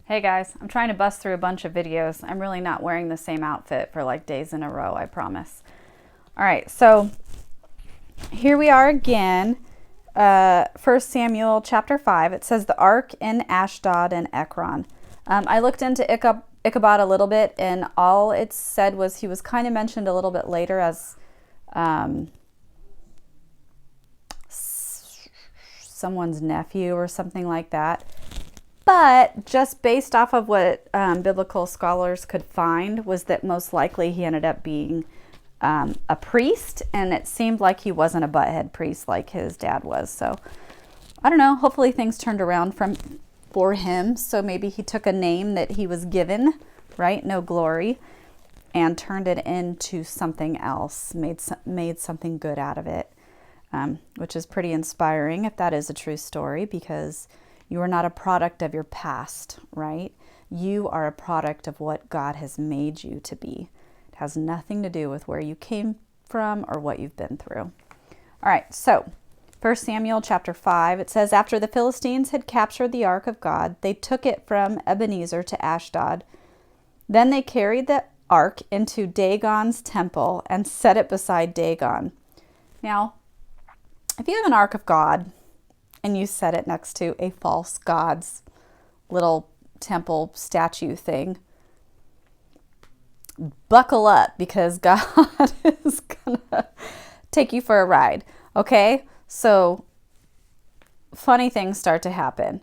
Hey guys, I'm trying to bust through a bunch of videos. I'm really not wearing the same outfit for like days in a row, I promise. All right, so here we are again. 1 Samuel chapter 5. It says the ark in Ashdod and Enron. I looked into Ichabod a little bit, and all it said was he was kind of mentioned a little bit later as someone's nephew or something like that. But just based off of what biblical scholars could find was that most likely he ended up being a priest, and it seemed like he wasn't a butthead priest like his dad was. So I don't know. Hopefully things turned around for him. So maybe he took a name that he was given, right? No glory, and turned it into something else. Made something good out of it, which is pretty inspiring if that is a true story, because you are not a product of your past, right? You are a product of what God has made you to be. It has nothing to do with where you came from or what you've been through. All right, so 1 Samuel chapter 5, it says, after the Philistines had captured the ark of God, they took it from Ebenezer to Ashdod. Then they carried the ark into Dagon's temple and set it beside Dagon. Now, if you have an ark of God, and you set it next to a false god's little temple statue thing, buckle up, because God is gonna take you for a ride. Okay? So funny things start to happen.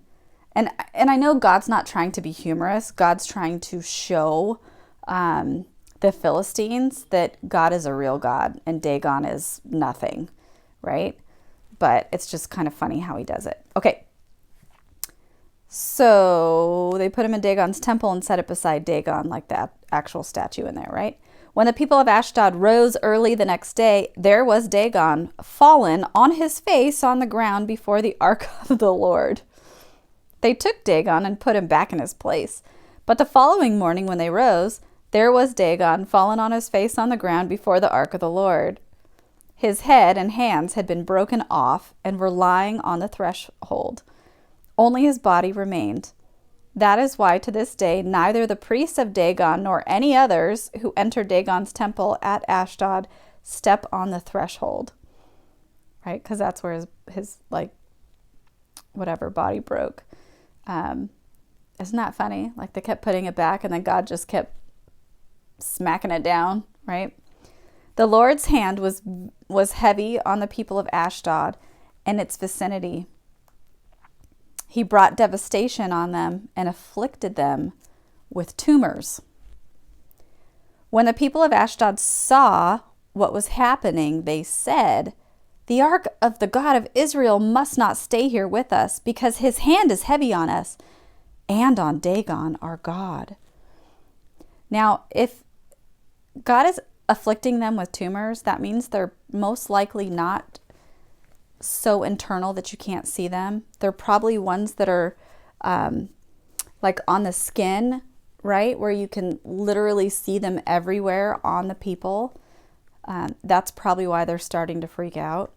And I know God's not trying to be humorous. God's trying to show the Philistines that God is a real God and Dagon is nothing, right? But it's just kind of funny how he does it. Okay. So they put him in Dagon's temple and set it beside Dagon, like that actual statue in there, right? When the people of Ashdod rose early the next day, there was Dagon fallen on his face on the ground before the ark of the Lord. They took Dagon and put him back in his place. But the following morning when they rose, there was Dagon fallen on his face on the ground before the ark of the Lord. His head and hands had been broken off and were lying on the threshold. Only his body remained. That is why to this day neither the priests of Dagon nor any others who enter Dagon's temple at Ashdod step on the threshold. Right? Because that's where his like whatever body broke. Isn't that funny? Like they kept putting it back and then God just kept smacking it down, right? The Lord's hand was heavy on the people of Ashdod and its vicinity. He brought devastation on them and afflicted them with tumors. When the people of Ashdod saw what was happening, they said, the ark of the God of Israel must not stay here with us, because his hand is heavy on us and on Dagon, our God. Now, if God is afflicting them with tumors, that means they're most likely not so internal that you can't see them. They're probably ones that are like on the skin, right? Where you can literally see them everywhere on the people. That's probably why they're starting to freak out.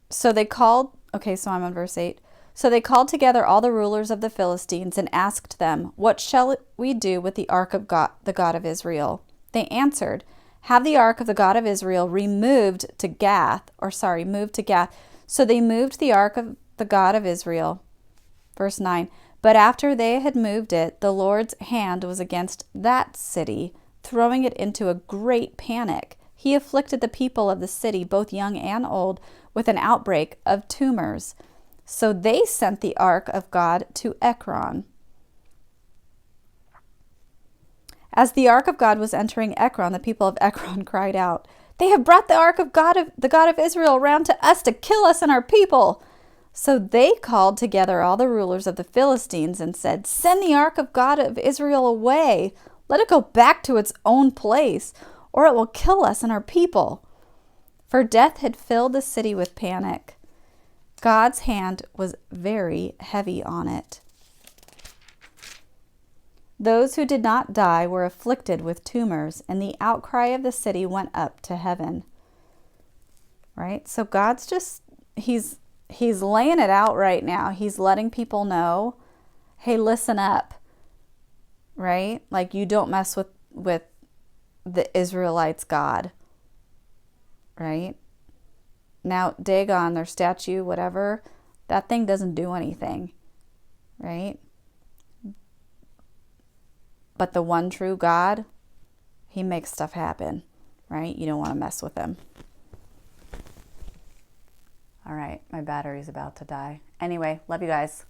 So I'm on verse 8. So they called together all the rulers of the Philistines and asked them, what shall we do with the ark of God, the God of Israel? They answered, have the ark of the God of Israel moved to Gath. So they moved the ark of the God of Israel. Verse 9. But after they had moved it, the Lord's hand was against that city, throwing it into a great panic. He afflicted the people of the city, both young and old, with an outbreak of tumors. So they sent the ark of God to Enron. As the ark of God was entering Enron, the people of Enron cried out, they have brought the ark of the God of Israel around to us to kill us and our people. So they called together all the rulers of the Philistines and said, send the ark of God of Israel away. Let it go back to its own place, or it will kill us and our people. For death had filled the city with panic. God's hand was very heavy on it. Those who did not die were afflicted with tumors, and the outcry of the city went up to heaven. Right? So God's he's laying it out right now. He's letting people know hey, listen up, right? Like, you don't mess with the Israelites' God, right? Now, Dagon, their statue, whatever, that thing doesn't do anything, right? But the one true God, he makes stuff happen, right? You don't want to mess with him. All right, my battery's about to die. Anyway, love you guys.